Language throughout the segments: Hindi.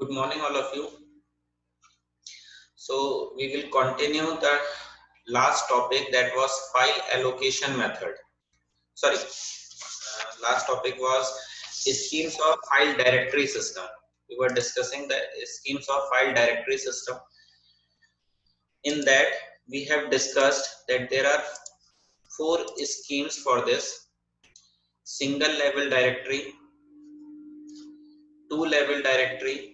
Good morning, all of you. So we will continue the last topic, that was file allocation method. Sorry, last topic was schemes of file directory system. We were discussing the schemes of file directory system. In that, we have discussed that there are four schemes for this: single level directory, two level directory,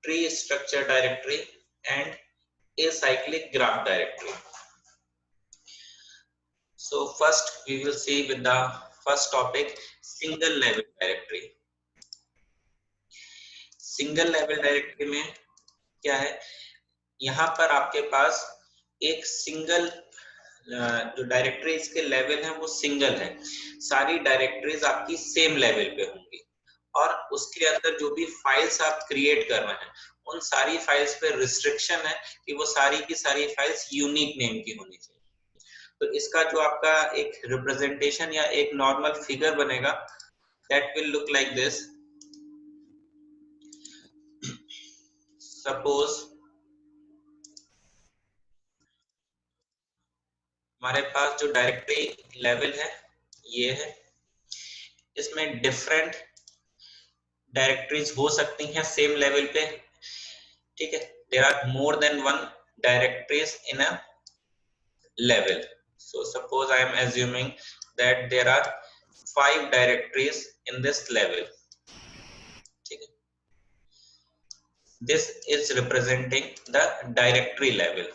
tree structure directory, and acyclic graph directory. So first we will see with the first topic, single level directory. Single level directory में क्या है, यहाँ पर आपके पास एक सिंगल जो डायरेक्टरीज के लेवल है वो सिंगल है, सारी डायरेक्टरीज आपकी सेम लेवल पे होंगी और उसके अंदर जो भी फाइल्स आप क्रिएट कर रहे हैं उन सारी फाइल्स पे रिस्ट्रिक्शन है कि वो सारी की सारी फाइल्स यूनिक नेम की होनी चाहिए। तो इसका जो आपका एक रिप्रेजेंटेशन या एक नॉर्मल फिगर बनेगा, that will look like this. Suppose हमारे पास जो डायरेक्टरी लेवल है ये है, इसमें डिफरेंट डायरेक्टरीज हो सकती हैं सेम लेवल पे, ठीक है। There are more than one directories in a level. So suppose I am assuming that there are 5 directories in this level. Okay. This is representing the directory level.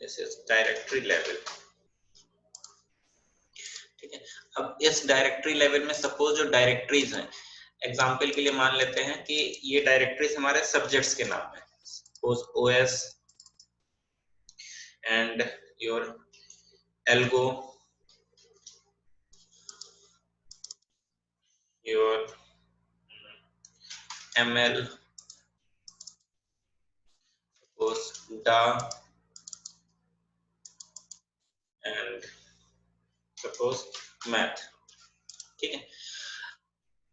This is directory level. ठीक है। अब इस डायरेक्टरी लेवल में सपोज जो डायरेक्टरीज हैं, एग्जांपल के लिए मान लेते हैं कि ये डायरेक्टरीज हमारे सब्जेक्ट्स के नाम है, suppose OS and your algo, your ML, suppose डा एंड सपोज मैथ, ठीक है।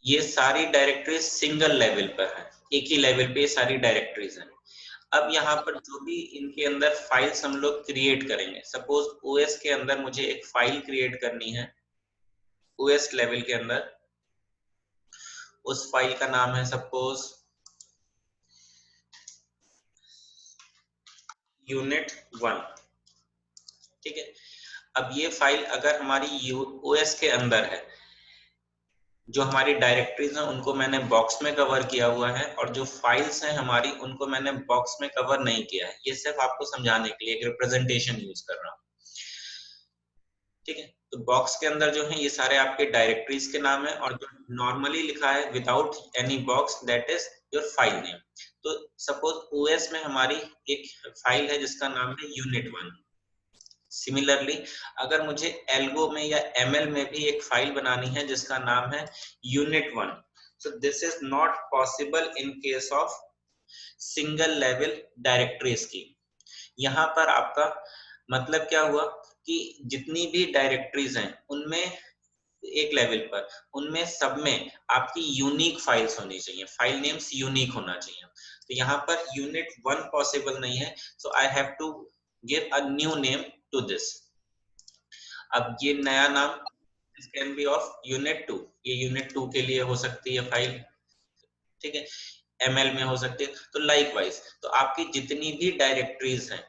ये सारी डायरेक्टरीज सिंगल लेवल पर है, एक ही लेवल पे सारी डायरेक्टरीज हैं। अब यहाँ पर जो भी इनके अंदर फाइल्स हम लोग क्रिएट करेंगे, सपोज ओएस के अंदर मुझे एक फाइल क्रिएट करनी है, ओएस लेवल के अंदर उस फाइल का नाम है सपोज यूनिट 1, ठीक है। अब ये फाइल अगर हमारी ओएस के अंदर है, जो हमारी डायरेक्टरीज हैं उनको मैंने बॉक्स में कवर किया हुआ है और जो फाइल्स हैं हमारी उनको मैंने बॉक्स में कवर नहीं किया है, ये सिर्फ आपको समझाने के लिए एक रिप्रेजेंटेशन यूज कर रहा हूँ, ठीक है। तो बॉक्स के अंदर जो है ये सारे आपके डायरेक्टरीज के नाम है और जो नॉर्मली लिखा है without any box, that is your file name. तो सपोज ओएस में हमारी एक फाइल है जिसका नाम है यूनिट 1। सिमिलरली अगर मुझे एल्गो में या एमएल में भी एक फाइल बनानी है जिसका नाम है unit 1, so this is not possible in case of single level directory scheme। यहाँ पर आपका मतलब क्या हुआ कि जितनी भी डायरेक्टरीज हैं उनमें एक लेवल पर, उनमें सब में आपकी यूनिक फाइल्स होनी चाहिए, फाइल नेम्स यूनिक होना चाहिए। तो यहाँ पर यूनिट 1 पॉसिबल नहीं है, so I have to give a new name to this. अब ये नया नाम कैन बी ऑफ यूनिट 2, ये यूनिट 2 के लिए हो सकती है फाइल, ठीक है। एमएल में हो सकती है। तो लाइकवाइज तो आपकी जितनी भी डायरेक्टरीज हैं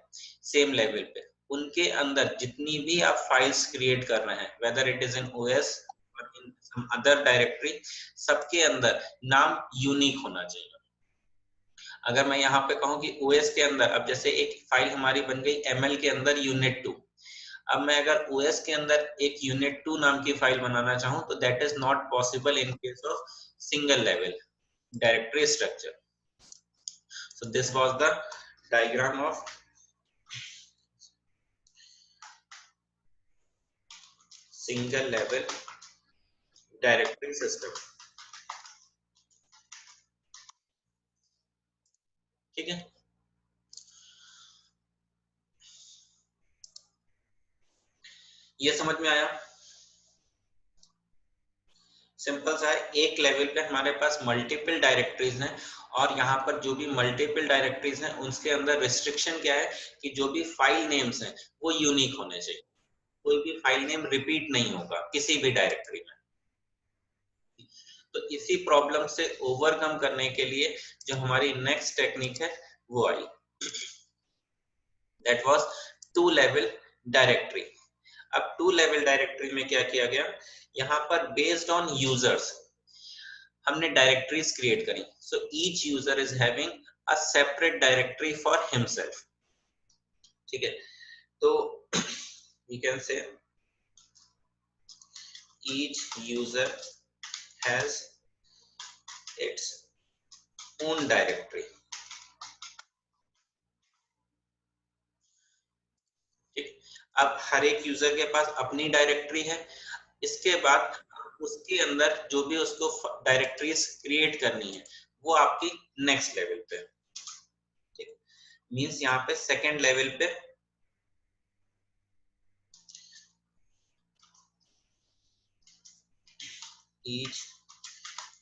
सेम लेवल पे, उनके अंदर जितनी भी आप फाइल्स क्रिएट कर रहे हैं, whether it is in OS और इन सम अदर डायरेक्टरी, सबके अंदर नाम यूनिक होना चाहिए। अगर मैं यहाँ पे कहूँ कि ओएस के अंदर, अब जैसे एक फाइल हमारी बन गई एमएल के अंदर यूनिट 2, अब मैं अगर ओएस के अंदर एक यूनिट 2 नाम की फाइल बनाना चाहूँ तो that is not possible in case of single level directory structure। So this was the diagram of single level directory system, ठीक है। ये समझ में आया? सिंपल सा है, एक लेवल पे हमारे पास मल्टीपल डायरेक्टरीज हैं और यहाँ पर जो भी मल्टीपल डायरेक्टरीज हैं उसके अंदर रिस्ट्रिक्शन क्या है कि जो भी फाइल नेम्स हैं वो यूनिक होने चाहिए, कोई भी फाइल नेम रिपीट नहीं होगा किसी भी डायरेक्टरी में। तो इसी प्रॉब्लम से ओवरकम करने के लिए जो हमारी नेक्स्ट टेक्निक है वो I, that was two level directory. अब टू लेवल डायरेक्टरी में क्या किया गया, यहाँ पर बेस्ड ऑन यूजर्स हमने डायरेक्टरीज क्रिएट करी। So each user is having a separate directory for himself. ठीक है, तो we can say each user has its own directory. ठीक, अब हर एक यूजर के पास अपनी डायरेक्टरी है। इसके बाद उसके अंदर जो भी उसको डायरेक्टरीज क्रिएट करनी है वो आपकी नेक्स्ट लेवल पे, ठीक, मींस यहाँ पे सेकंड लेवल पे each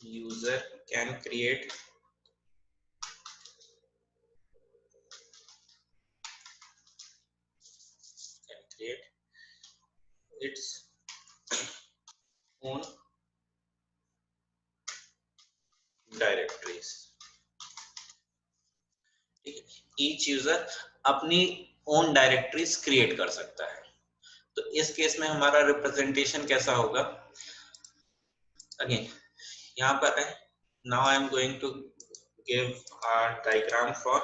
user can create its own directories। ठीक है, ईच यूजर अपनी ओन डायरेक्टरीज क्रिएट कर सकता है। तो इस केस में हमारा रिप्रेजेंटेशन कैसा होगा, अगेन यहाँ पर है, now I am going to give a diagram for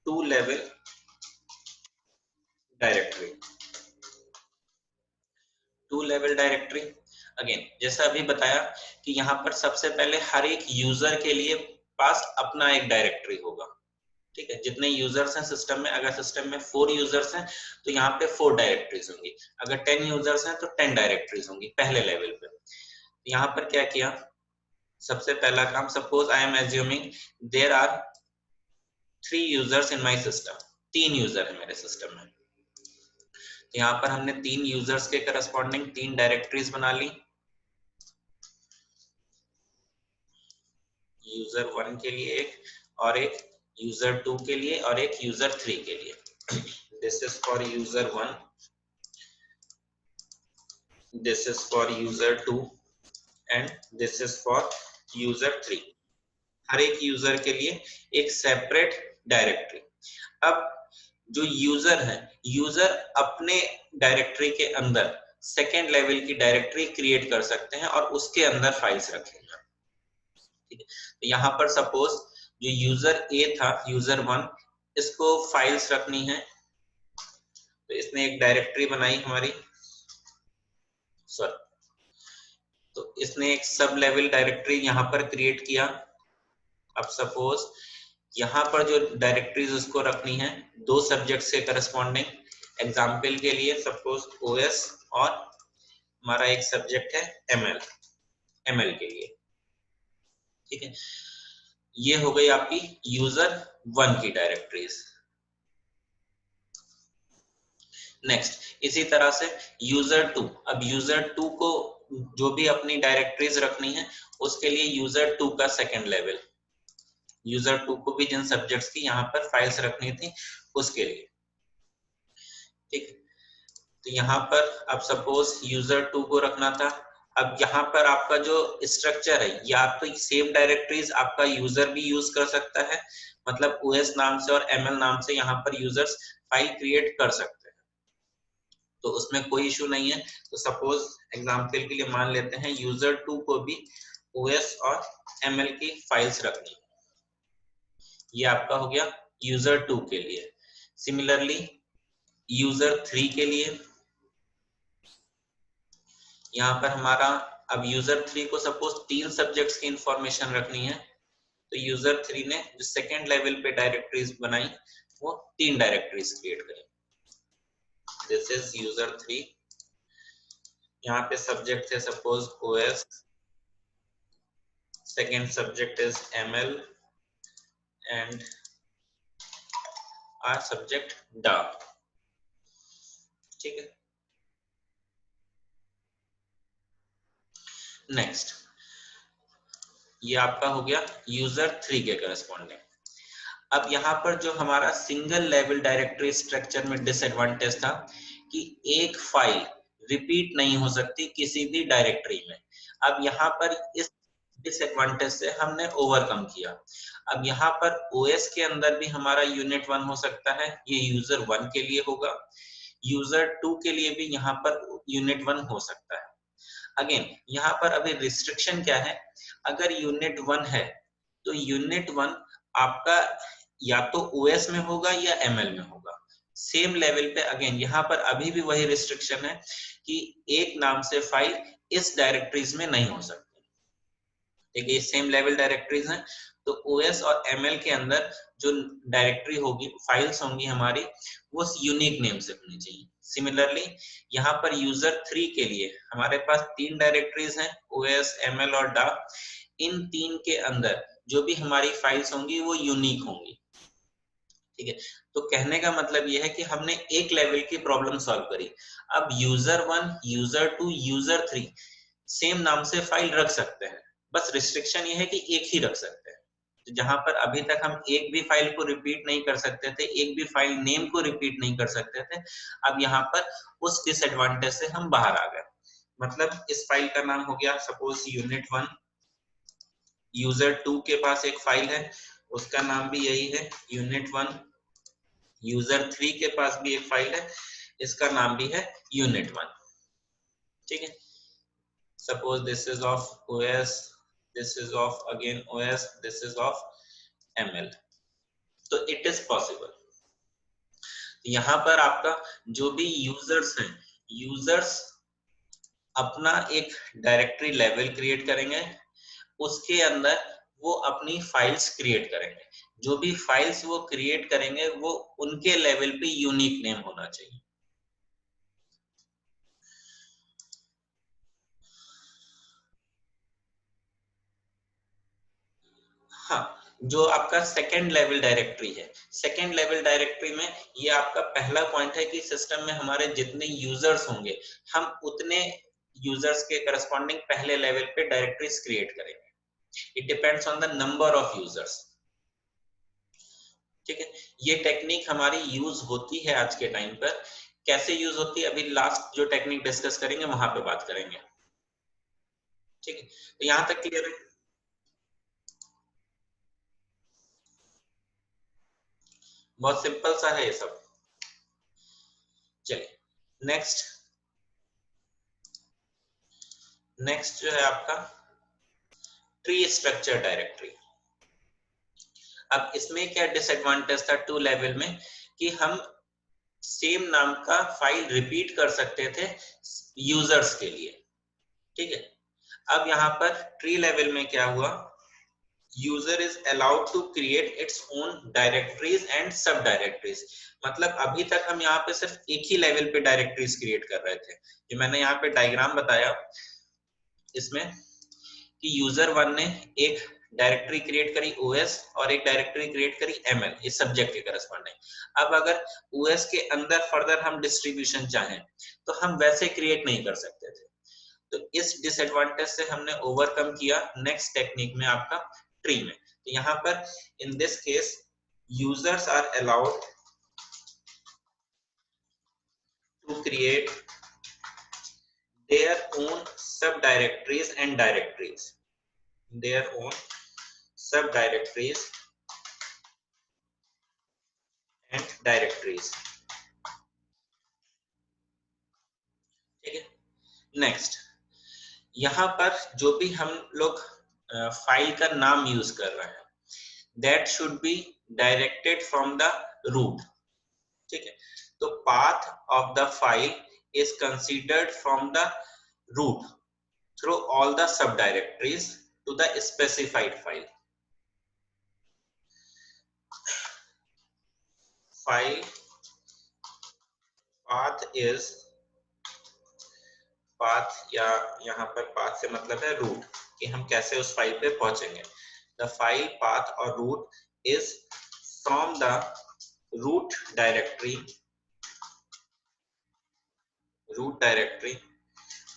two level directory. Two level directory again जैसा अभी बताया कि यहाँ पर सबसे पहले हर एक यूजर के लिए पास अपना एक डायरेक्टरी होगा। ठीक है, जितने यूजर्स हैं सिस्टम में, अगर सिस्टम में 4 यूजर्स हैं तो यहाँ पे 4 डायरेक्टरीज होंगी, अगर 10 यूजर्स हैं तो 10 डायरेक्टरीज होंगी पहले लेवल पे। यहाँ पर क्या किया, सबसे पहला काम, suppose I am assuming there are 3 users in my system, 3 user है मेरे सिस्टम में। यहाँ पर हमने 3 यूजर्स के करस्पॉन्डिंग 3 डायरेक्टरीज बना ली, यूजर 1 के लिए एक, और एक यूजर 2 के लिए, और एक यूजर 3 के लिए। This is for user 1, this is for user 2 and this is for user 3। हर एक यूजर के लिए एक सेपरेट डायरेक्टरी। अब जो यूजर है, यूजर अपने डायरेक्टरी के अंदर सेकेंड लेवल की डायरेक्टरी क्रिएट कर सकते हैं और उसके अंदर फाइल्स रखेंगे। ठीक है, तो यहाँ पर सपोज जो यूजर ए था, यूजर 1, इसको फाइल्स रखनी है, तो इसने एक डायरेक्टरी बनाई हमारी, सॉरी, तो इसने एक सब लेवल डायरेक्टरी यहाँ पर क्रिएट किया। अब सपोज यहाँ पर जो डायरेक्टरीज उसको रखनी है 2 सब्जेक्ट्स के करस्पॉन्डिंग, एग्जाम्पल के लिए सपोज ओएस, और हमारा एक सब्जेक्ट है एमएल, एमएल के लिए। ठीक है, ये हो गई आपकी यूजर 1 की डायरेक्टरीज। नेक्स्ट इसी तरह से यूजर 2, अब यूजर 2 को जो भी अपनी डायरेक्टरीज रखनी है उसके लिए यूजर 2 का सेकंड लेवल, यूजर 2 को भी जिन सब्जेक्ट्स की यहाँ पर फाइल्स रखनी थी उसके लिए। ठीक, तो यहाँ पर अब सपोज यूजर 2 को रखना था। अब यहाँ पर आपका जो स्ट्रक्चर है, या तो सेम डायरेक्टरीज आपका यूजर भी यूज कर सकता है, मतलब ओएस नाम से और एमएल नाम से यहाँ पर यूजर्स फाइल क्रिएट कर सकते हैं, तो उसमें कोई इशू नहीं है। तो सपोज एग्जांपल के लिए मान लेते हैं यूजर 2 को भी ओएस और एमएल की फाइल्स रखनी, ये आपका हो गया यूजर 2 के लिए। सिमिलरली यूजर 3 के लिए यहाँ पर हमारा, अब यूजर 3 को सपोज 3 सब्जेक्ट्स की इंफॉर्मेशन रखनी है, तो यूजर 3 ने जो सेकेंड लेवल पे डायरेक्टरीज बनाई वो 3 डायरेक्टरीज क्रिएट करी। दिस इज यूजर 3, यहाँ पे सब्जेक्ट है suppose OS, second subject is ML and our subject DA. ठीक है, नेक्स्ट ये आपका हो गया यूजर 3 के करस्पॉन्डिंग। अब यहाँ पर जो हमारा सिंगल लेवल डायरेक्टरी स्ट्रक्चर में डिसएडवांटेज था कि एक फाइल रिपीट नहीं हो सकती किसी भी डायरेक्टरी में। अब यहाँ पर इस डिसएडवांटेज से हमने ओवरकम किया। अब यहाँ पर ओएस के अंदर भी हमारा यूनिट 1 हो सकता है, ये यूजर 1 के लिए होगा, यूजर 2 के लिए भी यहाँ पर यूनिट 1 हो सकता है। अगेन यहाँ पर अभी रिस्ट्रिक्शन क्या है, अगर यूनिट 1 है तो यूनिट 1 आपका या तो ओएस में होगा या एमएल में होगा, सेम लेवल पे। अगेन यहाँ पर अभी भी वही रिस्ट्रिक्शन है कि एक नाम से फाइल इस डायरेक्टरीज में नहीं हो सकती। देखिए सेम लेवल डायरेक्टरीज हैं, तो ओएस और एमएल के अंदर जो डायरेक्टरी होगी, फाइल्स होंगी हमारी, वो यूनिक नेम से होनी चाहिए। सिमिलरली यहाँ पर यूजर 3 के लिए हमारे पास 3 डायरेक्टरीज हैं, ओएस, एमएल और डा। इन 3 के अंदर जो भी हमारी फाइल्स होंगी वो यूनिक होंगी। ठीक है, तो कहने का मतलब यह है कि हमने एक लेवल की प्रॉब्लम सॉल्व करी। अब यूजर 1, यूजर 2, यूजर 3 सेम नाम से फाइल रख सकते हैं, बस रिस्ट्रिक्शन ये है कि एक ही रख सकते हैं। तो जहां पर अभी तक हम एक भी फाइल को रिपीट नहीं कर सकते थे, एक भी फाइल नेम को रिपीट नहीं कर सकते थे, अब यहाँ पर उस डिसएडवांटेज से हम बाहर आ गए। मतलब इस फाइल का नाम हो गया सपोज यूनिट 1, यूजर 2 के पास एक फाइल है, उसका नाम भी यही है यूनिट 1, यूजर 3 के पास भी एक फाइल है, इसका नाम भी है यूनिट 1। ठीक है, suppose this is of OS, this is of again OS, this is of ML, तो it is possible। यहाँ पर आपका जो भी यूजर्स हैं, यूजर्स अपना एक डायरेक्टरी लेवल क्रिएट करेंगे, उसके अंदर वो अपनी फाइल्स क्रिएट करेंगे। जो भी फाइल्स वो क्रिएट करेंगे वो उनके लेवल पे यूनिक नेम होना चाहिए। हाँ, जो आपका सेकेंड लेवल डायरेक्टरी है, सेकेंड लेवल डायरेक्टरी में ये आपका पहला पॉइंट है कि सिस्टम में हमारे जितने यूजर्स होंगे, हम उतने यूजर्स के करस्पॉन्डिंग पहले लेवल पे डायरेक्टरीज क्रिएट करेंगे। It depends on the number of users. ठीक है, ये टेक्निक हमारी यूज होती है आज के टाइम पर। कैसे यूज होती है अभी लास्ट जो टेक्निक डिस्कस करेंगे वहां पे बात करेंगे। ठीक है, तो यहां तक क्लियर है? बहुत सिंपल सा है ये सब। चलिए नेक्स्ट, नेक्स्ट जो है आपका ट्री स्ट्रक्चर डायरेक्टरी। अब इसमें क्या डिसएडवांटेज था 2 लेवल में कि हम सेम नाम का फाइल रिपीट कर सकते थे यूजर्स के लिए। ठीक है, अब यहाँ पर ट्री लेवल में क्या हुआ, user is allowed to create its own directories and subdirectories. मतलब अभी तक हम यहाँ पे सिर्फ एक ही लेवल पे डायरेक्टरीज क्रिएट कर रहे थे। जो मैंने यहाँ पे डायग्राम बताया इसमें कि यूजर 1 ने एक डायरेक्टरी क्रिएट करी ओएस और एक डायरेक्टरी क्रिएट करी एमएल, इस सब्जेक्ट के करस्पॉन्डिंग। अब अगर ओएस के अंदर फर्दर हम डिस्ट्रीब्यूशन चाहें तो हम वैसे क्रिएट नहीं कर सकते थे। तो इस डिसएडवांटेज से हमने ओवरकम किया नेक्स्ट टेक्निक में आपका ट्री में। तो यहाँ पर in this case users are allowed to create their own subdirectories and directories, their own subdirectories and directories। ठीक है, नेक्स्ट यहाँ पर जो भी हम लोग फाइल का नाम यूज कर रहे हैं that should be directed from the root। ठीक है, तो path of the file is considered from the root through all the subdirectories to the specified file। File path is, path या यहाँ पर पाथ से मतलब है रूट, कि हम कैसे उस फाइल पे पहुंचेंगे। द फाइल पाथ और root is from the root directory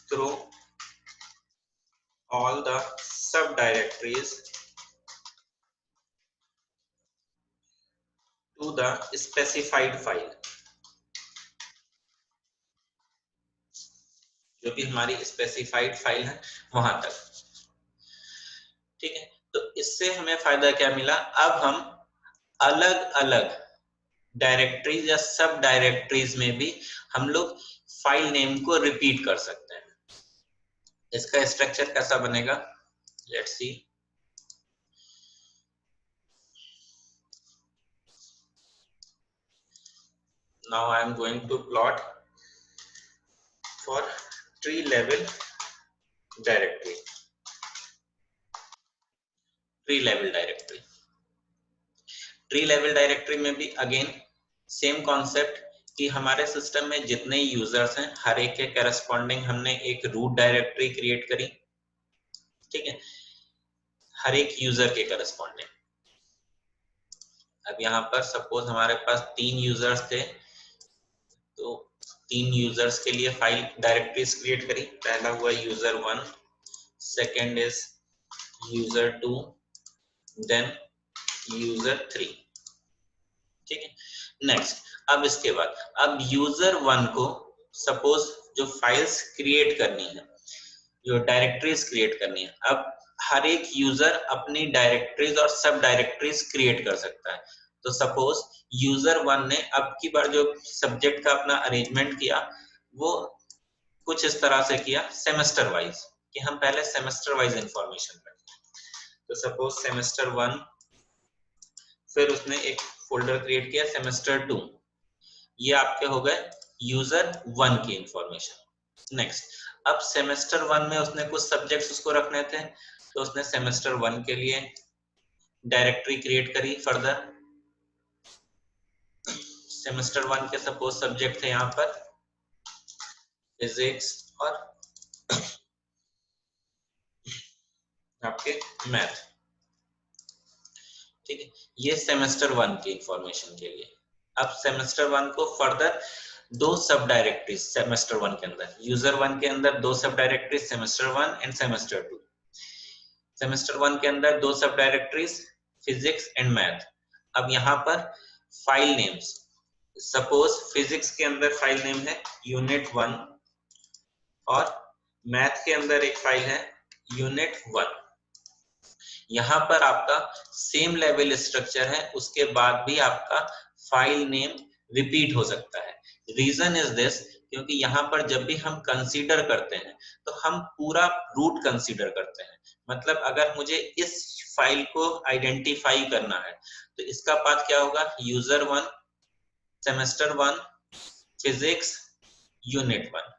through all the subdirectories to the specified file, जो भी हमारी स्पेसिफाइड फाइल है वहां तक। ठीक है, तो इससे हमें फायदा क्या मिला, अब हम अलग अलग डायरेक्टरीज या सब डायरेक्टरीज में भी हम लोग फाइल नेम को रिपीट कर सकते हैं। इसका स्ट्रक्चर कैसा बनेगा, let's see. Now I am going to plot for tree level directory, tree level directory. Tree level directory में भी अगेन सेम कॉन्सेप्ट कि हमारे सिस्टम में जितने यूजर्स हैं हर एक के करस्पॉन्डिंग हमने एक रूट डायरेक्टरी क्रिएट करी। ठीक है, हर एक यूजर के करस्पॉन्डिंग। अब यहाँ पर सपोज हमारे पास 3 यूजर्स थे, तो 3 यूजर्स के लिए फाइल डायरेक्टरीज क्रिएट करी। पहला हुआ user 1, second is user 2, then user 3। ठीक है, नेक्स्ट। अब इसके बाद अब यूजर 1 को सपोज जो फाइल्स क्रिएट करनी है, जो डायरेक्टरीज क्रिएट करनी है, अब हर एक यूजर अपनी डायरेक्टरीज और सब डायरेक्टरीज क्रिएट कर सकता है। तो सपोज यूजर 1 ने अब की बार जो सब्जेक्ट का अपना अरेंजमेंट किया वो कुछ इस तरह से किया सेमेस्टर वाइज, कि हम पहले सेमेस्टर वाइज इंफॉर्मेशन रखें। तो सपोज सेमेस्टर 1, फिर उसने एक फोल्डर क्रिएट किया सेमेस्टर 2, ये आपके हो गए यूजर 1 की इंफॉर्मेशन। नेक्स्ट, अब सेमेस्टर 1 में उसने कुछ सब्जेक्ट्स उसको रखने थे, तो उसने सेमेस्टर 1 के लिए डायरेक्टरी क्रिएट करी। फर्दर सेमेस्टर 1 के सपोज सब्जेक्ट थे यहाँ पर फिजिक्स और आपके मैथ। ठीक है, ये सेमेस्टर 1 की इंफॉर्मेशन के लिए। अब सेमेस्टर 1 को फर्दर 2 सब डायरेक्टरीज सेमेस्टर 1 के अंदर, यूजर 1 के अंदर 2 सब directories semester 1 end semester 2। Semester 1 के अंदर 2 सब डायरेक्टरीज फिजिक्स एंड मैथ। अब यहाँ पर फाइल नेम्स, सपोज फिजिक्स के अंदर फाइल नेम है यूनिट 1 और मैथ के अंदर एक फाइल है यूनिट 1। यहाँ पर आपका सेम लेवल स्ट्रक्चर है, उसके बाद भी आपका फाइल नेम रिपीट हो सकता है। रीजन इज दिस, क्योंकि यहाँ पर जब भी हम कंसीडर करते हैं तो हम पूरा रूट कंसीडर करते हैं। मतलब अगर मुझे इस फाइल को आइडेंटिफाई करना है तो इसका पाथ क्या होगा, यूजर 1 सेमेस्टर 1 फिजिक्स यूनिट 1।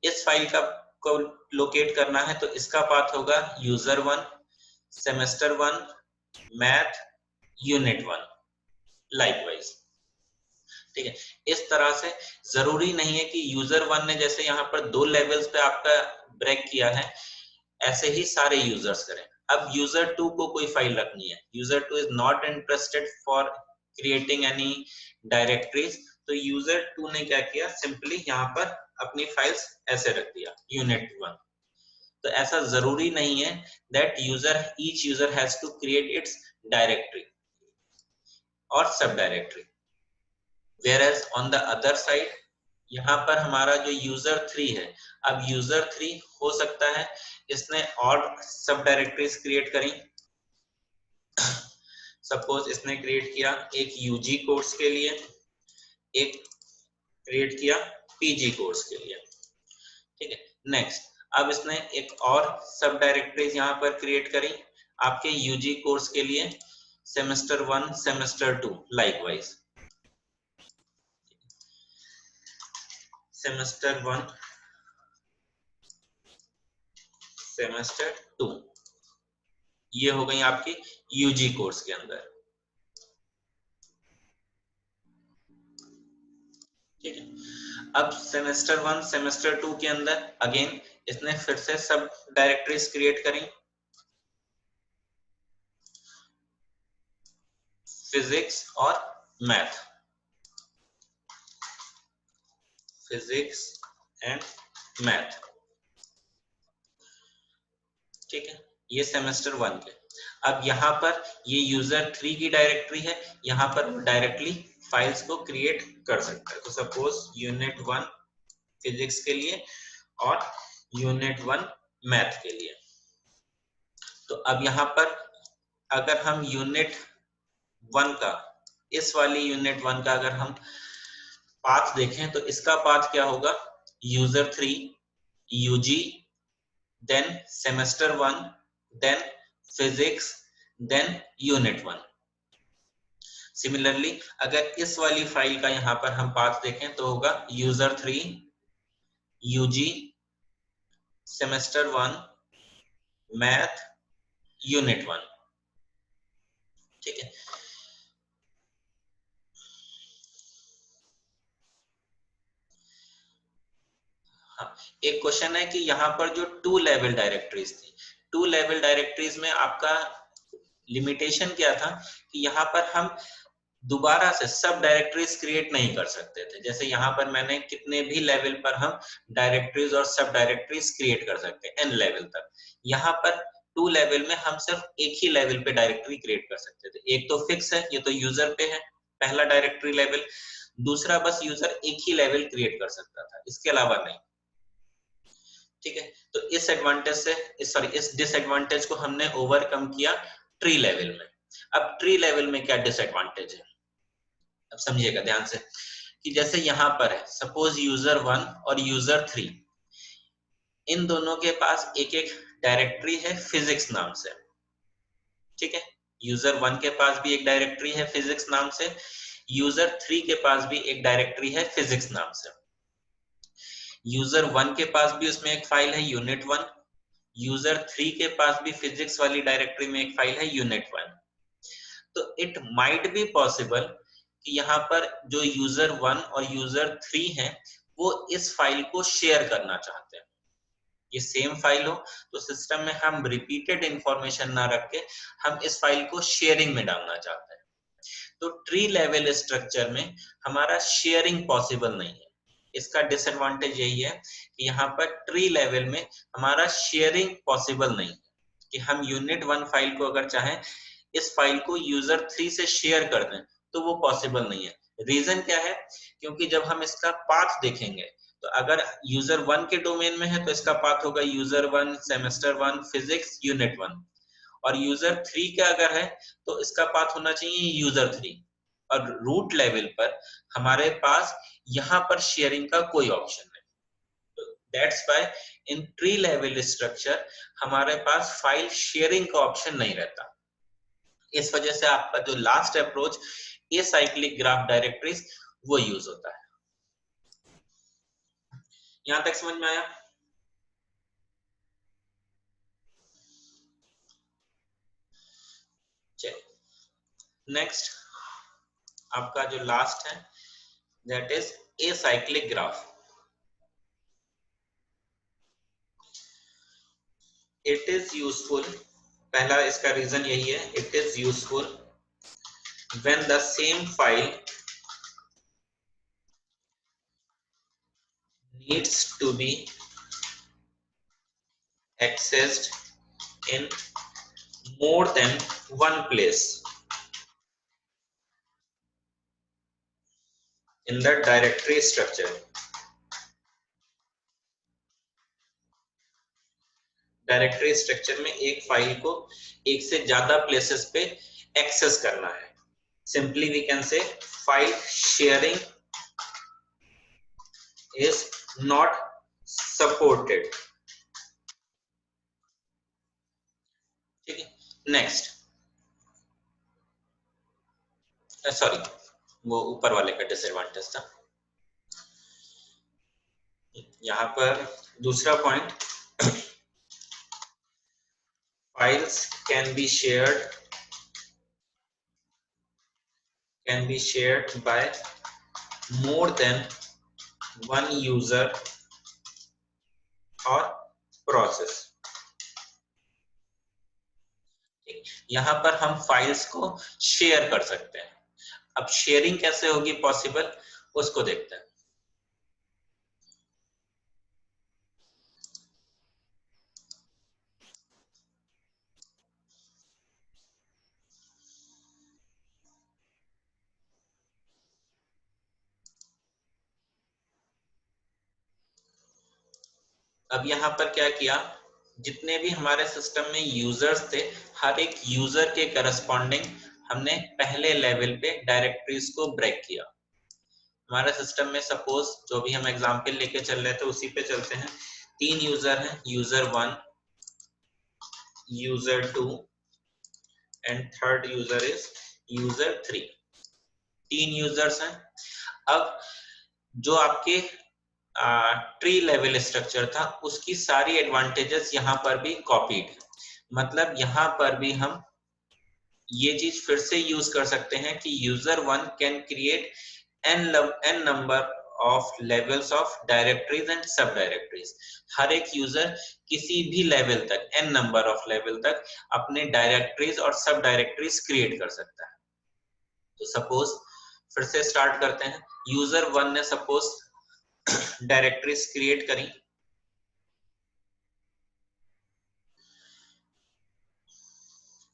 इस फाइल का को लोकेट करना है तो इसका पाथ होगा user 1 semester 1 math unit 1 likewise. ठीक है, इस तरह से जरूरी नहीं है कि यूजर 1 ने जैसे यहाँ पर 2 लेवल्स पे आपका ब्रेक किया है ऐसे ही सारे यूजर्स करें। अब यूजर 2 को कोई फाइल रखनी है, user 2 is not interested for creating any directories, तो यूजर 2 ने क्या किया, सिंपली यहाँ पर अपनी फाइल्स ऐसे रख दिया यूनिट 1। तो ऐसा जरूरी नहीं है that each user has to create its directory और subdirectory. Whereas on the other side यहाँ पर हमारा जो यूजर 3 है, अब यूजर 3 हो सकता है इसने और सब डायरेक्टरीज क्रिएट करी। सपोज इसने क्रिएट किया एक यूजी कोर्स के लिए, एक क्रिएट किया पीजी कोर्स के लिए। ठीक है, नेक्स्ट, अब इसने एक और सब डायरेक्टरीज यहाँ पर क्रिएट करी आपके यूजी कोर्स के लिए, semester 1 semester 2 likewise. Semester 1 semester 2 ये हो गई आपकी यूजी कोर्स के अंदर। ठीक है, अब सेमेस्टर 1 सेमेस्टर 2 के अंदर अगेन इसने फिर से सब डायरेक्टरीज क्रिएट करी, फिजिक्स और मैथ, फिजिक्स एंड मैथ। ठीक है, ये सेमेस्टर 1 के। अब यहाँ पर ये यूजर 3 की डायरेक्टरी है, यहाँ पर डायरेक्टली फाइल्स को क्रिएट कर सकता है। तो सपोज यूनिट 1 फिजिक्स के लिए और यूनिट 1 मैथ के लिए। तो अब यहाँ पर अगर हम यूनिट 1 का, इस वाली यूनिट 1 का अगर हम पाथ देखें तो इसका पाथ क्या होगा, user 3 UG, then semester 1, then physics, then unit 1। Similarly अगर इस वाली फाइल का यहाँ पर हम पाथ देखें तो होगा user 3 UG, semester 1, math, unit 1। ठीक है, हाँ, एक क्वेश्चन है कि यहाँ पर जो 2 लेवल डायरेक्टरीज थी, 2 लेवल डायरेक्टरीज में आपका लिमिटेशन क्या था कि यहाँ पर हम दोबारा से सब डायरेक्टरीज क्रिएट नहीं कर सकते थे। जैसे यहाँ पर मैंने कितने भी लेवल पर हम डायरेक्टरीज और सब डायरेक्टरीज क्रिएट कर सकते हैं, n लेवल तक। यहाँ पर 2 लेवल में हम सिर्फ एक ही लेवल पे डायरेक्टरी क्रिएट कर सकते थे। एक तो फिक्स है, ये तो यूजर पे है पहला डायरेक्टरी लेवल, दूसरा बस यूजर एक ही लेवल क्रिएट कर सकता था, इसके अलावा नहीं। ठीक है, तो इस एडवांटेज से, इस डिसएडवांटेज को हमने ओवरकम किया ट्री लेवल में। अब ट्री लेवल में क्या डिसएडवांटेज है, अब समझिएगा ध्यान से, कि जैसे यहाँ पर है सपोज यूजर 1 और यूजर 3, इन दोनों के पास एक एक डायरेक्टरी है फिजिक्स नाम से। ठीक है, यूजर 1 के पास भी एक डायरेक्टरी है फिजिक्स नाम से, यूजर 3 के पास भी एक डायरेक्टरी है फिजिक्स नाम से। यूजर 1 के पास भी उसमें एक फाइल है यूनिट 1, यूजर 3 के पास भी फिजिक्स वाली डायरेक्टरी में एक फाइल है यूनिट 1। तो इट माइट बी पॉसिबल कि यहाँ पर जो यूजर 1 और यूजर 3 है वो इस फाइल को शेयर करना चाहते हैं। ये सेम फाइल हो तो सिस्टम में हम रिपीटेड इंफॉर्मेशन ना रख के हम इस फाइल को शेयरिंग में डालना चाहते हैं। तो ट्री लेवल स्ट्रक्चर में हमारा शेयरिंग पॉसिबल नहीं है। इसका डिसएडवांटेज यही है कि यहाँ पर ट्री लेवल में हमारा शेयरिंग पॉसिबल नहीं है कि हम यूनिट 1 फाइल को अगर चाहें इस फाइल को यूजर 3 से शेयर कर दें तो वो पॉसिबल नहीं है। रीजन क्या है, क्योंकि जब हम इसका पाथ देखेंगे तो अगर यूजर 1 के डोमेन में है तो इसका पाथ होगा यूजर 1 सेमेस्टर 1 फिजिक्स यूनिट 1, और यूजर 3 का अगर है तो इसका पाथ होना चाहिए यूजर 3। और रूट लेवल पर हमारे पास यहाँ पर शेयरिंग का कोई ऑप्शन नहीं। तो that's why in tree level structure हमारे पास फाइल शेयरिंग का ऑप्शन नहीं रहता। इस वजह से आपका जो last approach acyclic graph directories वो यूज होता है। यहां तक समझ में आया? चलिए नेक्स्ट आपका जो लास्ट है that is acyclic graph. It is useful, पहला इसका रीजन यही है, it is useful when the same file needs to be accessed in more than one place in the directory structure। Directory structure में एक फाइल को एक से ज्यादा प्लेसेस पे एक्सेस करना है। Simply we can say file sharing is not supported. ठीक है, नेक्स्ट सॉरी वो ऊपर वाले का डिसएडवांटेज था। यहां पर दूसरा point, files can be shared by more than one user or process। यहां पर हम फाइल्स को शेयर कर सकते हैं। अब शेयरिंग कैसे होगी पॉसिबल उसको देखते हैं। अब यहाँ पर क्या किया, जितने भी हमारे सिस्टम में यूजर्स थे, हर एक यूजर के करस्पॉन्डिंग हमने पहले लेवल पे डायरेक्टरीज को ब्रेक किया। हमारे सिस्टम में सपोज जो भी हम एग्जांपल लेके चल रहे थे उसी पे चलते हैं। 3 यूजर हैं, user 1, user 2 and third user is user 3। 3 users हैं। अब जो आपके ट्री लेवल स्ट्रक्चर था उसकी सारी एडवांटेजेस यहाँ पर भी कॉपीड है। मतलब यहाँ पर भी हम ये चीज फिर से यूज कर सकते हैं कि user 1 can create n number of levels of directories and sub directories। हर एक यूजर किसी भी लेवल तक n number of लेवल तक अपने डायरेक्टरीज और सब डायरेक्टरीज क्रिएट कर सकता है। तो सपोज फिर से स्टार्ट करते हैं। यूजर 1 ने सपोज डायरेक्टरीज क्रिएट करी।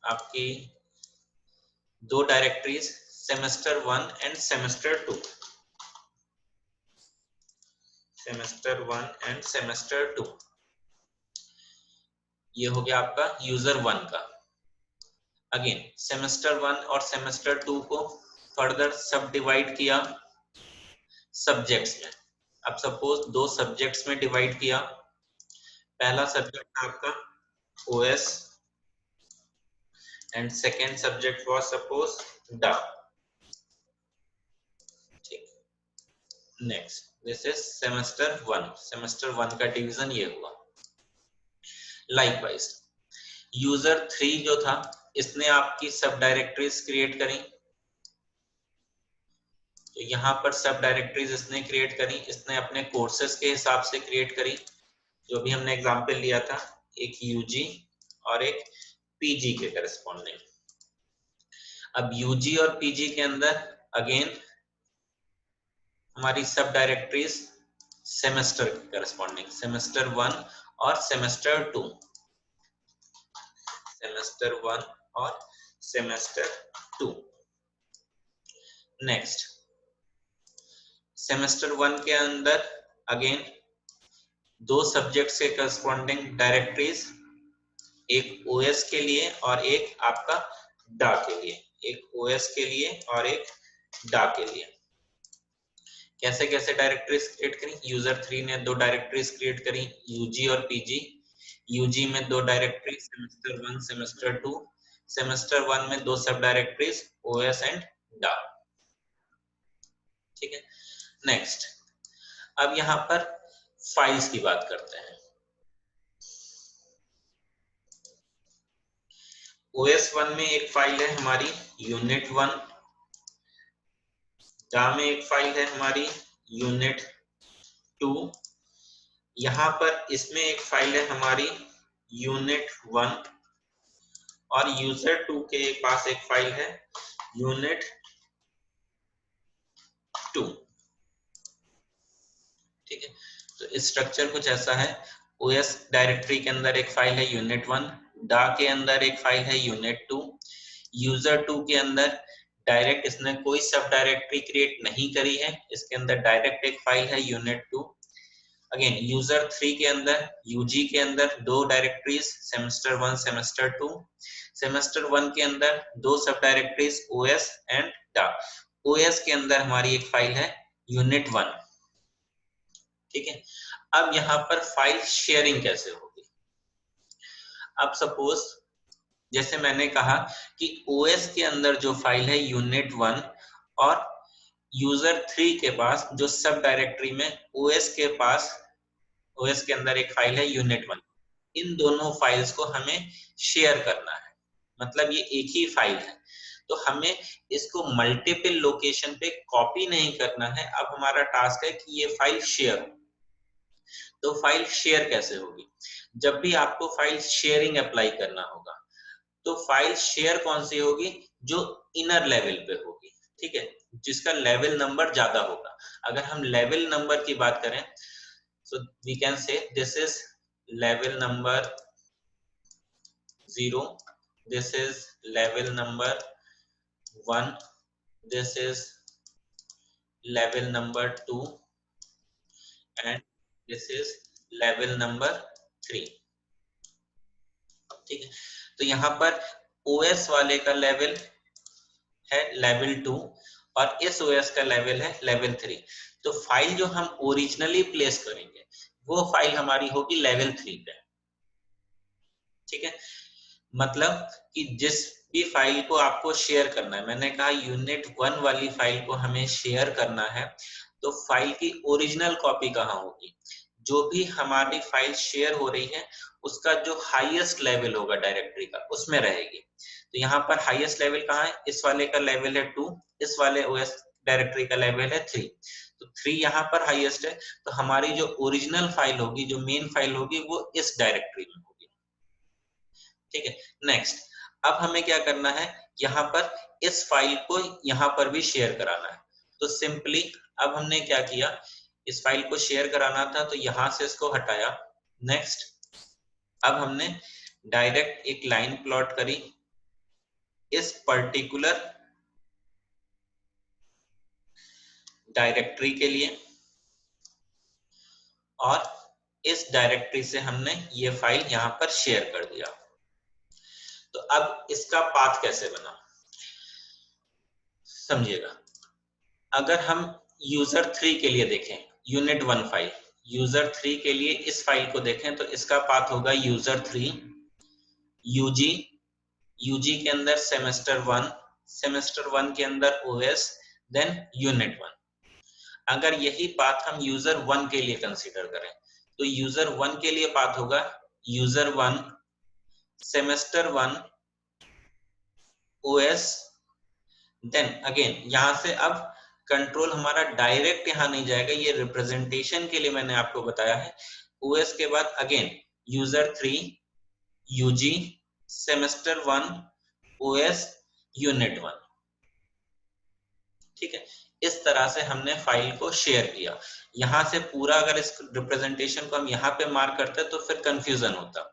आपकी दो directories semester 1 end semester 2, semester 1 end semester 2, ये हो गया आपका यूजर 1 का। अगेन सेमेस्टर 1 और सेमेस्टर 2 को फर्दर सब डिवाइड किया सब्जेक्ट्स में। अब सपोज दो सब्जेक्ट्स में डिवाइड किया। पहला सब्जेक्ट आपका OS and second subject was suppose डा। ठीक, next this is semester 1। Semester 1 का डिवीजन ये हुआ। लाइकवाइज यूजर 3 जो था इसने आपकी सब डायरेक्टरीज क्रिएट करी। तो यहाँ पर सब डायरेक्टरीज इसने क्रिएट करी। इसने अपने कोर्सेज के हिसाब से क्रिएट करी, जो भी हमने एग्जांपल लिया था, एक यूजी और एक पीजी के करस्पॉन्डिंग। अब यूजी और पीजी के अंदर अगेन हमारी सब डायरेक्टरीज सेमेस्टर के करस्पॉन्डिंग, सेमेस्टर 1 और सेमेस्टर 2, सेमेस्टर 1 और सेमेस्टर 2। नेक्स्ट सेमेस्टर 1 के अंदर अगेन दो सब्जेक्ट्स के करस्पॉन्डिंग डायरेक्टरीज, एक ओएस के लिए और एक आपका डा के लिए, एक ओएस के लिए और एक डा के लिए। कैसे कैसे डायरेक्टरीज क्रिएट करी? यूजर 3 ने दो डायरेक्टरीज क्रिएट करी, यूजी और पीजी। यूजी में दो डायरेक्टरीज सेमेस्टर 1 सेमेस्टर 2, सेमेस्टर 1 में दो सब डायरेक्टरीज ओएस एंड डा। ठीक है, नेक्स्ट अब यहाँ पर फाइल्स की बात करते हैं। ओएस 1 में एक फाइल है हमारी यूनिट 1, डा में एक फाइल है हमारी यूनिट 2, यहाँ पर इसमें एक फाइल है हमारी यूनिट 1 और यूजर 2 के पास एक फाइल है यूनिट 2। ठीक है, तो स्ट्रक्चर कुछ ऐसा है। ओएस डायरेक्टरी के अंदर एक फाइल है यूनिट 1, डा के अंदर एक फाइल है यूनिट 2, यूजर 2 के अंदर डायरेक्ट इसने कोई सब डायरेक्टरी क्रिएट नहीं करी है, इसके अंदर डायरेक्ट एक फाइल है यूनिट 2। अगेन यूजर 3 के अंदर यूजी के अंदर दो डायरेक्टरीज सेमेस्टर 1 सेमेस्टर 2, सेमेस्टर 1 के अंदर दो सब डायरेक्टरीज ओएस एंड डा। ओएस के अंदर हमारी एक फाइल है यूनिट 1। ठीक है, अब यहाँ पर फाइल शेयरिंग कैसे होगी? अब सपोज जैसे मैंने कहा कि ओएस के अंदर जो फाइल है यूनिट 1 और यूजर 3 के पास जो सब डायरेक्टरी में ओएस के पास, ओएस के अंदर एक फाइल है यूनिट 1, इन दोनों फाइल्स को हमें शेयर करना है। मतलब ये एक ही फाइल है, तो हमें इसको मल्टीपल लोकेशन पे कॉपी नहीं करना है। अब हमारा टास्क है कि ये फाइल शेयर हो। तो फाइल शेयर कैसे होगी? जब भी आपको फाइल शेयरिंग अप्लाई करना होगा तो फाइल शेयर कौन सी होगी? जो इनर लेवल पे होगी। ठीक है, जिसका लेवल नंबर ज्यादा होगा। अगर हम लेवल नंबर की बात करें so we can say this is level number 0, this is level number 1, this is level number 2 and this is level number 3। ठीक है, तो यहाँ पर ओएस वाले का लेवल है लेवल 2 और इस ओएस का लेवल है लेवल 3। तो फाइल जो हम ओरिजिनली प्लेस करेंगे वो फाइल हमारी होगी लेवल 3 पे। ठीक है, मतलब कि जिस भी फाइल को आपको शेयर करना है, मैंने कहा यूनिट 1 वाली फाइल को हमें शेयर करना है, तो फाइल की ओरिजिनल कॉपी कहाँ होगी? जो भी हमारी फाइल शेयर हो रही है उसका जो हाईएस्ट लेवल होगा डायरेक्टरी का उसमें रहेगी। तो यहाँ पर हाईएस्ट लेवल कहाँ है? इस वाले का लेवल है 2, इस वाले ओएस डायरेक्टरी का लेवल है 3। तो 3 यहाँ पर हाईएस्ट है, तो हमारी जो ओरिजिनल फाइल होगी, जो मेन फाइल होगी, वो इस डायरेक्टरी में होगी। ठीक है, नेक्स्ट अब हमें क्या करना है, यहाँ पर इस फाइल को यहाँ पर भी शेयर कराना है। तो सिंपली अब हमने क्या किया, इस फाइल को शेयर कराना था तो यहां से इसको हटाया। नेक्स्ट अब हमने डायरेक्ट एक लाइन प्लॉट करी इस पर्टिकुलर डायरेक्टरी के लिए और इस डायरेक्टरी से हमने ये फाइल यहां पर शेयर कर दिया। तो अब इसका पाथ कैसे बना समझिएगा। अगर हम यूजर 3 के लिए देखें, यूनिट 1 फाइल, यूजर 3 के लिए इस फाइल को देखें तो इसका पाथ होगा यूजर 3 यूजी, यूजी के अंदर सेमेस्टर 1, सेमेस्टर 1 के अंदर ओएस, देन यूनिट 1। अगर यही पाथ हम यूजर 1 के लिए कंसीडर करें तो यूजर 1 के लिए पाथ होगा user 1 semester 1 OS, then again यहां से अब कंट्रोल हमारा डायरेक्ट यहां नहीं जाएगा, ये रिप्रेजेंटेशन के लिए मैंने आपको बताया है। ओएस के बाद again user 3 UG semester 1 OS unit 1। ठीक है, इस तरह से हमने फाइल को शेयर किया। यहां से पूरा अगर इस रिप्रेजेंटेशन को हम यहाँ पे मार्क करते तो फिर कंफ्यूजन होता।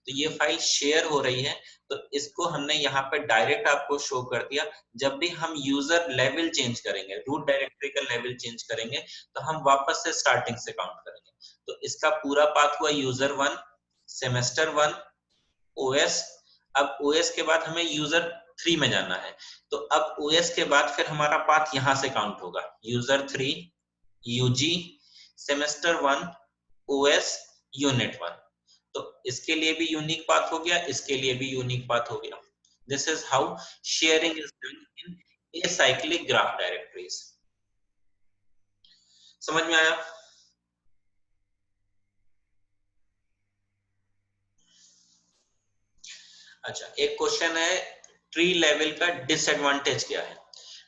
तो ये फाइल शेयर हो रही है तो इसको हमने यहाँ पे डायरेक्ट आपको शो कर दिया। जब भी हम यूजर लेवल चेंज करेंगे, रूट डायरेक्टरी का लेवल चेंज करेंगे, तो हम वापस से स्टार्टिंग से काउंट करेंगे। तो इसका पूरा पाथ हुआ यूजर 1 सेमेस्टर 1 ओएस। अब ओएस के बाद हमें यूजर 3 में जाना है, तो अब ओएस के बाद फिर हमारा पाथ यहां से काउंट होगा user 3 UG semester 1 OS unit 1। तो इसके लिए भी यूनिक पाथ हो गया, इसके लिए भी यूनिक पाथ हो गया। This is how sharing is done in acyclic graph directories. समझ में आया? अच्छा, एक क्वेश्चन है ट्री लेवल का डिसएडवांटेज क्या है?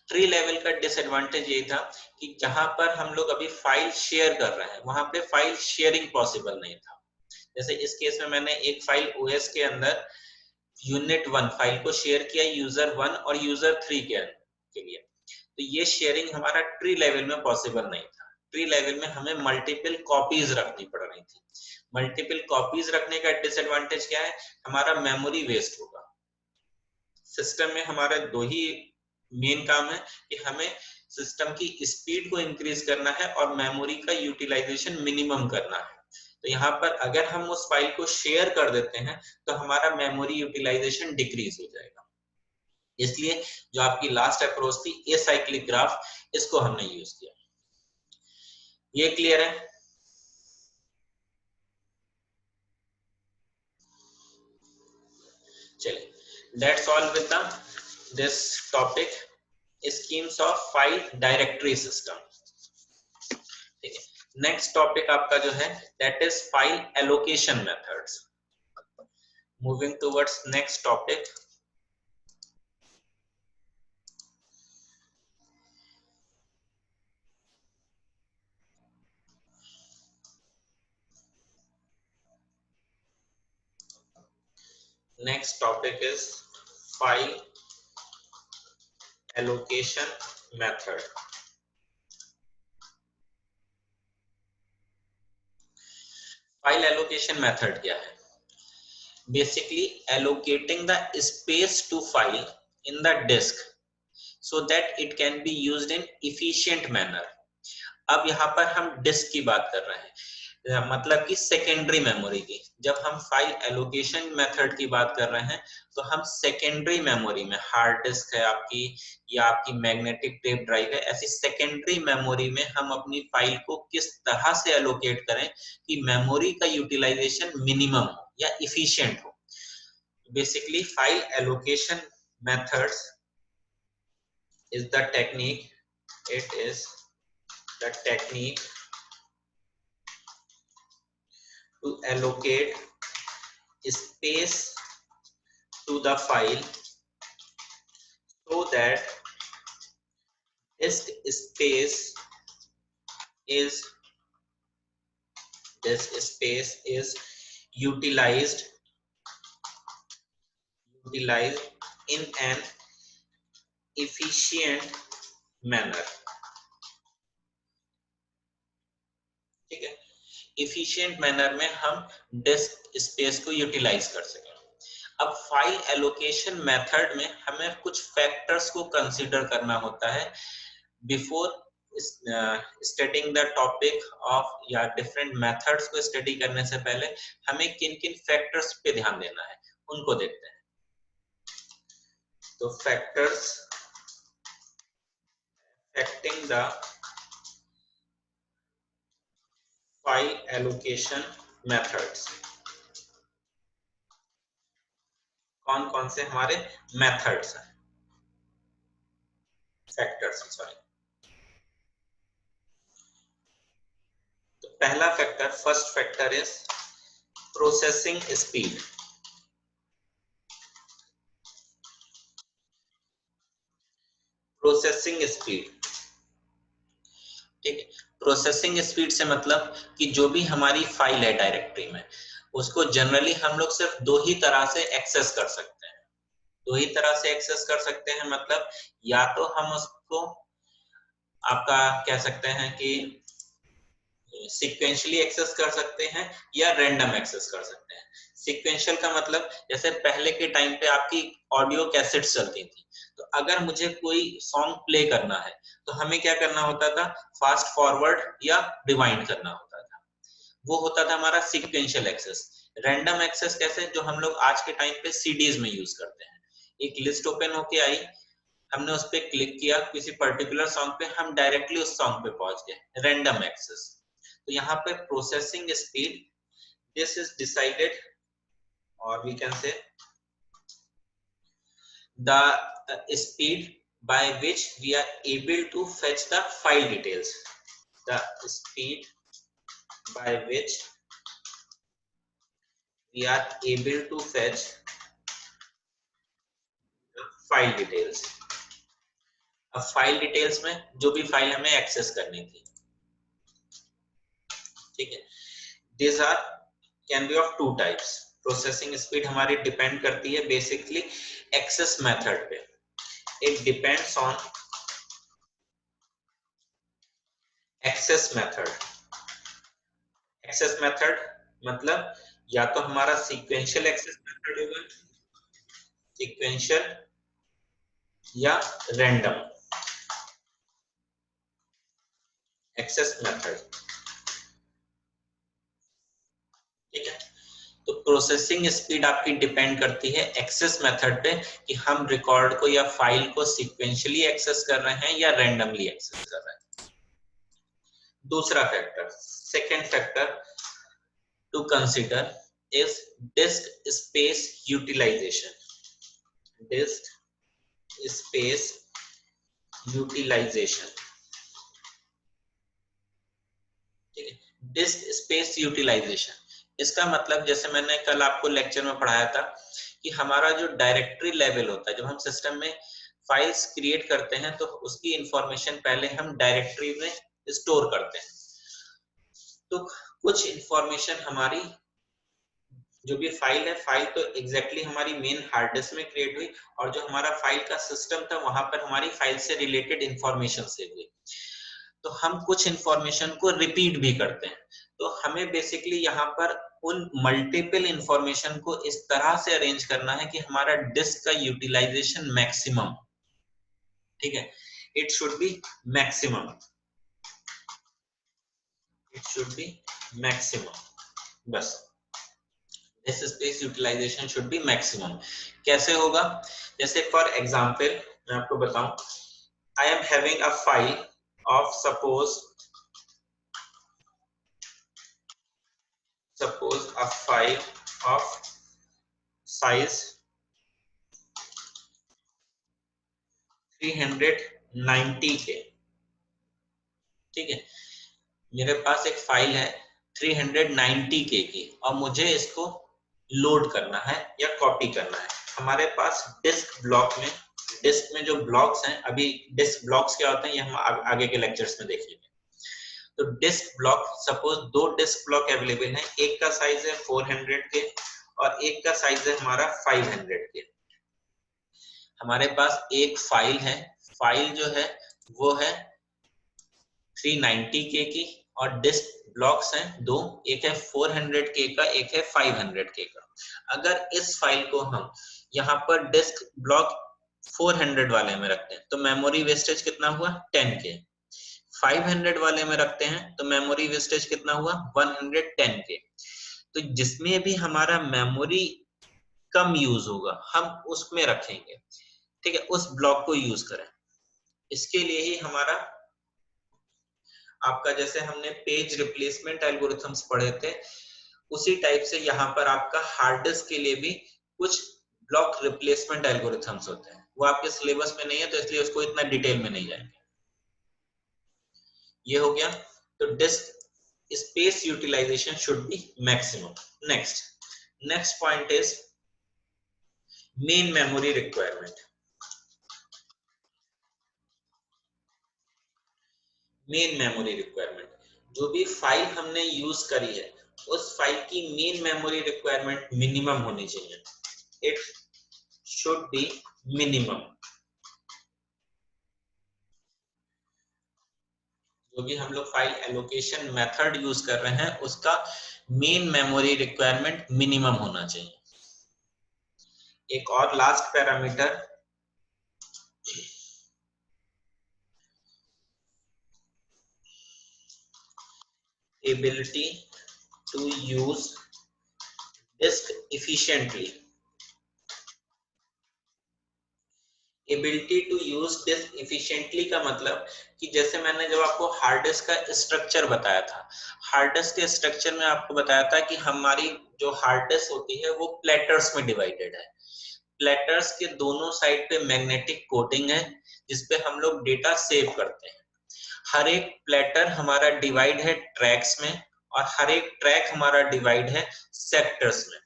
ट्री लेवल का डिसएडवांटेज ये था कि जहां पर हम लोग अभी फाइल शेयर कर रहे हैं वहां पे फाइल शेयरिंग पॉसिबल नहीं था। जैसे इस केस में मैंने एक फाइल ओएस के अंदर यूनिट 1 फाइल को शेयर किया यूजर 1 और यूजर 3 के लिए, तो ये शेयरिंग हमारा ट्री लेवल में पॉसिबल नहीं था। ट्री लेवल में हमें मल्टीपल कॉपीज रखनी पड़ रही थी। मल्टीपल कॉपीज रखने का डिसएडवांटेज क्या है? हमारा मेमोरी वेस्ट होगा। सिस्टम में हमारे दो ही मेन काम है कि हमें सिस्टम की स्पीड को इंक्रीज करना है और मेमोरी का यूटिलाइजेशन मिनिमम करना है। तो यहाँ पर अगर हम उस फाइल को शेयर कर देते हैं तो हमारा मेमोरी यूटिलाइजेशन डिक्रीज हो जाएगा। इसलिए जो आपकी लास्ट अप्रोच थी एसाइक्लिक ग्राफ, इसको हमने यूज किया। ये क्लियर है? चलिए, that's all with this topic schemes of file directory system. ठीक है, नेक्स्ट टॉपिक आपका जो है that is file allocation methods. Moving towards next topic. Next topic is file allocation method. File allocation method क्या है? Basically allocating the space to file in the disk so that it can be used in efficient manner. अब यहाँ पर हम डिस्क की बात कर रहे हैं। मतलब कि सेकेंडरी मेमोरी की। जब हम फाइल एलोकेशन मेथड की बात कर रहे हैं तो हम सेकेंडरी मेमोरी में, हार्ड डिस्क है आपकी या आपकी मैग्नेटिक टेप ड्राइव है, ऐसी सेकेंडरी मेमोरी में हम अपनी फाइल को किस तरह से एलोकेट करें कि मेमोरी का यूटिलाइजेशन मिनिमम हो या इफिशिएंट हो। Basically file allocation methods is the technique, it is the technique to allocate space to the file so that disk space is utilized in an efficient manner। ठीक है, इफिशिएंट मैनर में हम डिस्क स्पेस को यूटिलाइज कर सकें। अब फाइल एलोकेशन मेथड में हमें कुछ फैक्टर्स को कंसीडर करना होता है before studying the topic of या डिफरेंट मेथड्स को स्टडी करने से पहले हमें किन किन फैक्टर्स पे ध्यान देना है उनको देखते हैं। तो factors affecting the file allocation methods, कौन कौन से हमारे मेथड्स हैं, फैक्टर्स सॉरी। तो पहला factor, first factor is processing speed. Processing speed, ठीक है, प्रोसेसिंग स्पीड से मतलब कि जो भी हमारी फाइल है डायरेक्टरी में, उसको जनरली हम लोग सिर्फ दो ही तरह से एक्सेस कर सकते हैं। दो ही तरह से एक्सेस कर सकते हैं मतलब या तो हम उसको आपका कह सकते हैं कि सीक्वेंशियली एक्सेस कर सकते हैं या रैंडम एक्सेस कर सकते हैं। सीक्वेंशियल का मतलब जैसे पहले के टाइम पे आपकी ऑडियो कैसेट्स चलती थी, तो अगर मुझे कोई सॉन्ग प्ले करना है तो हमें क्या करना होता था, फास्ट फॉरवर्ड या रिवाइंड करना होता था, वो होता था हमारा सीक्वेंशियल एक्सेस। रैंडम एक्सेस कैसे, जो हम लोग आज के टाइम पे सीडीज में यूज करते हैं। एक लिस्ट ओपन होके आई, हमने उस पर क्लिक किया किसी पर्टिकुलर सॉन्ग पे, हम डायरेक्टली उस सॉन्ग पे पहुंच गए, रैंडम एक्सेस। तो यहाँ पे processing speed, this is decided or we can say the speed by which we are able to fetch the file details, the speed by which we are able to fetch the file details। अब फाइल डिटेल्स में जो भी फाइल हमें एक्सेस करनी थी, ठीक है, these are can be of two types। Processing speed हमारी डिपेंड करती है बेसिकली एक्सेस मेथड पे। It depends on access method. Access method मतलब या तो हमारा सीक्वेंशियल एक्सेस मेथड होगा, सीक्वेंशियल या रैंडम एक्सेस मेथड, ठीक है। तो प्रोसेसिंग स्पीड आपकी डिपेंड करती है एक्सेस मेथड पे कि हम रिकॉर्ड को या फाइल को सीक्वेंशियली एक्सेस कर रहे हैं या रैंडमली एक्सेस कर रहे हैं। दूसरा factor, second factor to consider is disk space utilization. Disk space utilization, ठीक है। डिस्क स्पेस यूटिलाइजेशन, इसका मतलब जैसे मैंने कल आपको लेक्चर में पढ़ाया था कि हमारा जो डायरेक्टरी लेवल होता है, जब हम सिस्टम में फाइल्स क्रिएट करते हैं तो उसकी इंफॉर्मेशन पहले हम डायरेक्टरी में स्टोर करते हैं। तो कुछ इंफॉर्मेशन हमारी जो भी फाइल है, फाइल तो एग्जैक्टली हमारी मेन हार्ड डिस्क में क्रिएट हुई और जो हमारा फाइल का सिस्टम था वहां पर हमारी फाइल से रिलेटेड इंफॉर्मेशन सेव हुई। तो हम कुछ इंफॉर्मेशन को रिपीट भी करते हैं। तो हमें बेसिकली यहाँ पर उन मल्टीपल इंफॉर्मेशन को इस तरह से अरेंज करना है कि हमारा डिस्क का यूटिलाइजेशन मैक्सिमम, ठीक है, it should be maximum, it should be maximum, बस this space utilisation should be maximum. कैसे होगा? जैसे फॉर एग्जांपल मैं आपको बताऊं, I am having a file of suppose a file of size 390K, ठीक है। मेरे पास एक फाइल है 390K की और मुझे इसको लोड करना है या कॉपी करना है। हमारे पास डिस्क ब्लॉक में, डिस्क में जो ब्लॉक्स हैं, अभी डिस्क ब्लॉक्स क्या होते हैं ये हम आगे के लेक्चर्स में देखेंगे। तो डिस्क ब्लॉक, सपोज दो डिस्क ब्लॉक अवेलेबल हैं, एक का साइज है 400K और एक का साइज है हमारा 500K। हमारे पास एक फाइल है, फाइल जो है वो है 390K की और डिस्क ब्लॉक्स हैं दो, एक है 400K का, एक है 500K का। अगर इस फाइल को हम यहाँ पर डिस्क ब्लॉक 400 वाले में रखते हैं तो मेमोरी वेस्टेज कितना हुआ? 10K। 500 वाले में रखते हैं तो मेमोरी वेस्टेज कितना हुआ? 110K। तो जिसमें भी हमारा मेमोरी कम यूज होगा हम उसमें रखेंगे, ठीक है, उस ब्लॉक को यूज करें। इसके लिए ही हमारा आपका, जैसे हमने पेज रिप्लेसमेंट एल्गोरिथम्स पढ़े थे, उसी टाइप से यहाँ पर आपका हार्ड डिस्क के लिए भी कुछ ब्लॉक रिप्लेसमेंट एल्गोरिथम्स होते हैं। वो आपके सिलेबस में नहीं है तो इसलिए उसको इतना डिटेल में नहीं जाएंगे। ये हो गया। तो disk space utilisation should be maximum. Next point is main memory requirement. Main memory requirement, जो भी फाइल हमने यूज करी है उस फाइल की मेन मेमोरी रिक्वायरमेंट मिनिमम होनी चाहिए। It should B minimum. जो भी हम लोग फाइल एलोकेशन मेथड यूज कर रहे हैं उसका मेन मेमोरी रिक्वायरमेंट मिनिमम होना चाहिए। एक और last parameter, ability to use disk efficiently। Ability to use disk efficiently का मतलब कि जैसे मैंने जब आपको हार्ड डिस्क का स्ट्रक्चर बताया था, हार्ड डिस्क के स्ट्रक्चर में आपको बताया था कि हमारी जो हार्ड डिस्क होती है वो प्लेटर्स में डिवाइडेड है। प्लेटर्स के दोनों साइड पे मैग्नेटिक कोटिंग है जिसपे हम लोग डेटा सेव करते हैं। हर एक प्लेटर हमारा डिवाइड है ट्रैक्स में और हर एक ट्रैक हमारा डिवाइड है सेक्टर्स में।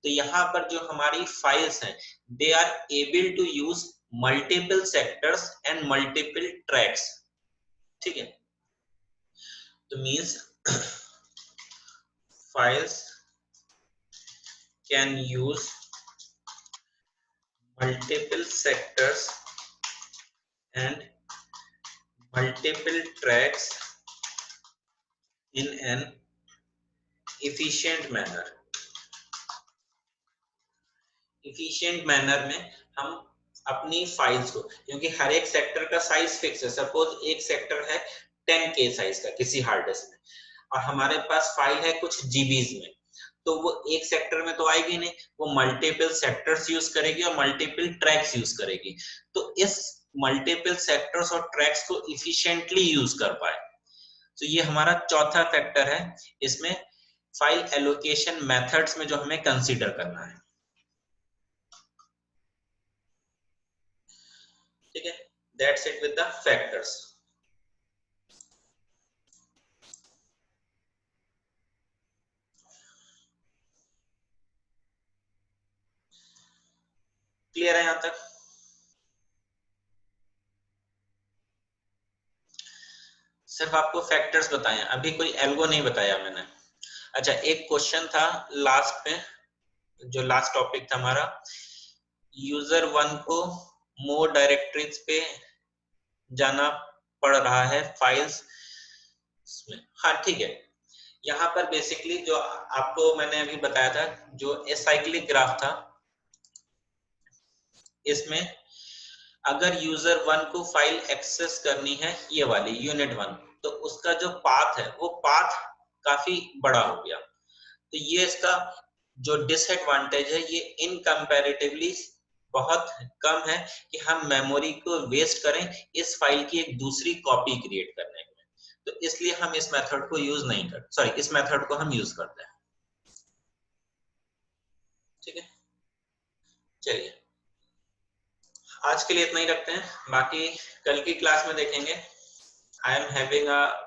तो यहाँ पर जो हमारी फाइल्स हैं they are able to use multiple sectors and multiple tracks, ठीक है। तो means files can use multiple sectors and multiple tracks in an efficient manner। efficient manner में हम अपनी फाइल्स को, क्योंकि हर एक सेक्टर का साइज फिक्स है, सपोज एक सेक्टर है 10K साइज का किसी हार्ड डिस्क में और हमारे पास फाइल है कुछ जीबीज में, तो वो एक सेक्टर में तो आएगी नहीं, वो मल्टीपल सेक्टर्स यूज करेगी और मल्टीपल ट्रैक्स यूज करेगी। तो इस मल्टीपल सेक्टर्स और ट्रैक्स को इफिशिएंटली यूज कर पाए, तो ये हमारा चौथा फैक्टर है इसमें फाइल एलोकेशन मेथड्स में जो हमें कंसीडर करना है, ठीक है। That's it with the factors. Clear है यहां तक? सिर्फ आपको फैक्टर्स बताए, अभी कोई एल्गो नहीं बताया मैंने। अच्छा, एक क्वेश्चन था लास्ट में, जो लास्ट टॉपिक था हमारा, यूजर 1 को मोर डायरेक्टरीज पे जाना पड़ रहा है फाइल्स में। हाँ ठीक है, यहाँ पर बेसिकली जो आपको मैंने अभी बताया था, जो एसाइक्लिक ग्राफ था, इसमें अगर यूजर 1 को फाइल एक्सेस करनी है, ये वाली यूनिट 1, तो उसका जो पाथ है वो पाथ काफी बड़ा हो गया। तो ये इसका जो डिसएडवांटेज है, ये इन कंपैरेटिवली बहुत कम है कि हम मेमोरी को वेस्ट करें इस फाइल की एक दूसरी कॉपी क्रिएट करने में। तो इसलिए हम इस मेथड को यूज नहीं करते, सॉरी इस मेथड को हम यूज करते हैं। ठीक है, चलिए आज के लिए इतना ही रखते हैं, बाकी कल की क्लास में देखेंगे। आई एम हैविंग अ